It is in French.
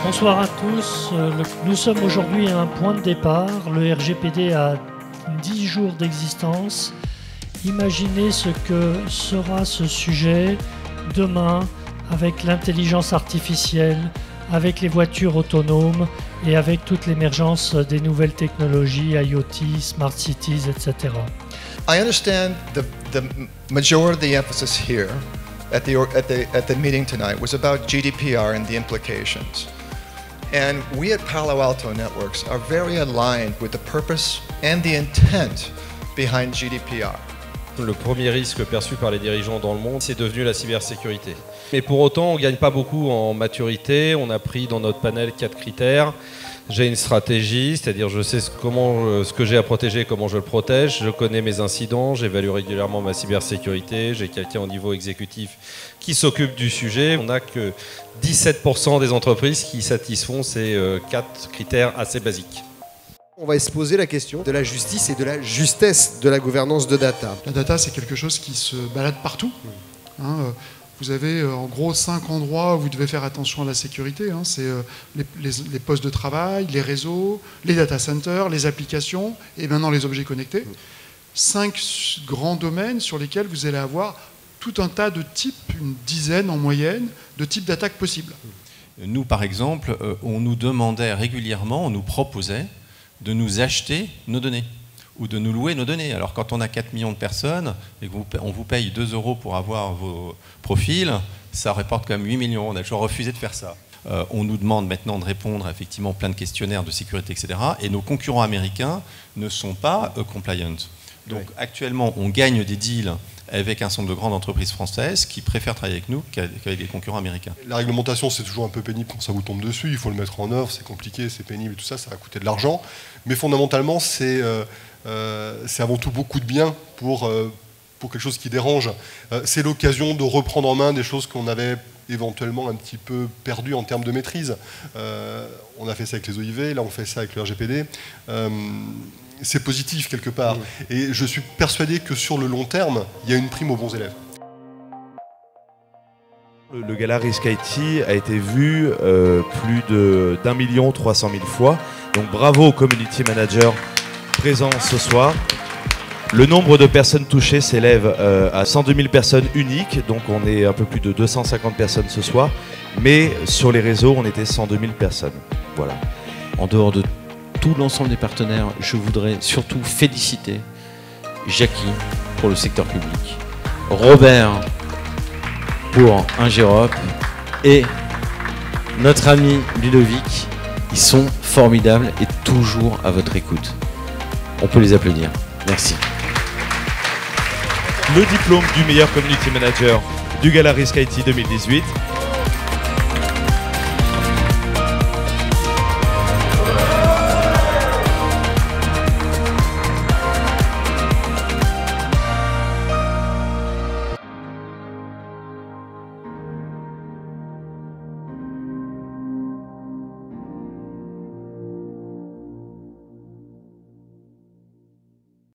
Bonsoir à tous. Nous sommes aujourd'hui à un point de départ. Le RGPD a 10 jours d'existence. Imaginez ce que sera ce sujet demain avec l'intelligence artificielle, avec les voitures autonomes et avec toute l'émergence des nouvelles technologies, IoT, Smart Cities, etc. I understand the majority of the emphasis here at the meeting tonight was about GDPR and the implications. And we at Palo Alto Networks are very aligned with the purpose and the intent behind GDPR. Le premier risque perçu par les dirigeants dans le monde, c'est devenu la cybersécurité. Mais pour autant, on ne gagne pas beaucoup en maturité. On a pris dans notre panel 4 critères. J'ai une stratégie, c'est-à-dire je sais ce que j'ai à protéger, comment je le protège. Je connais mes incidents, j'évalue régulièrement ma cybersécurité. J'ai quelqu'un au niveau exécutif qui s'occupe du sujet. On n'a que 17% des entreprises qui satisfont ces 4 critères assez basiques. On va se poser la question de la justice et de la justesse de la gouvernance de data. La data, c'est quelque chose qui se balade partout. Vous avez en gros 5 endroits où vous devez faire attention à la sécurité. C'est les postes de travail, les réseaux, les data centers, les applications et maintenant les objets connectés. 5 grands domaines sur lesquels vous allez avoir tout un tas de types, une dizaine en moyenne, de types d'attaques possibles. Nous, par exemple, on nous demandait régulièrement, on nous proposait de nous acheter nos données ou de nous louer nos données. Alors quand on a 4 millions de personnes et qu'on vous paye 2 € pour avoir vos profils, ça rapporte quand même 8 millions. On a toujours refusé de faire ça. On nous demande maintenant de répondre à effectivement plein de questionnaires de sécurité, etc. Et nos concurrents américains ne sont pas compliant. Donc actuellement, on gagne des deals avec un certain nombre de grandes entreprises françaises qui préfèrent travailler avec nous qu'avec les concurrents américains. La réglementation, c'est toujours un peu pénible quand ça vous tombe dessus. Il faut le mettre en œuvre, c'est compliqué, c'est pénible et tout ça, ça va coûter de l'argent. Mais fondamentalement, c'est avant tout beaucoup de bien pour quelque chose qui dérange. C'est l'occasion de reprendre en main des choses qu'on avait éventuellement un petit peu perdues en termes de maîtrise. On a fait ça avec les OIV, là on fait ça avec le RGPD. C'est positif quelque part. Et je suis persuadé que sur le long terme, il y a une prime aux bons élèves. Le gala Risk IT a été vu plus d'1 300 000 fois. Donc bravo aux community managers présents ce soir. Le nombre de personnes touchées s'élève à 102 000 personnes uniques. Donc on est un peu plus de 250 personnes ce soir. Mais sur les réseaux, on était 102 000 personnes. Voilà. En dehors de tout l'ensemble des partenaires, je voudrais surtout féliciter Jackie pour le secteur public, Robert pour Ingérop et notre ami Ludovic. Ils sont formidables et toujours à votre écoute. On peut les applaudir. Merci. Le diplôme du meilleur community manager du Gala Risk IT 2018.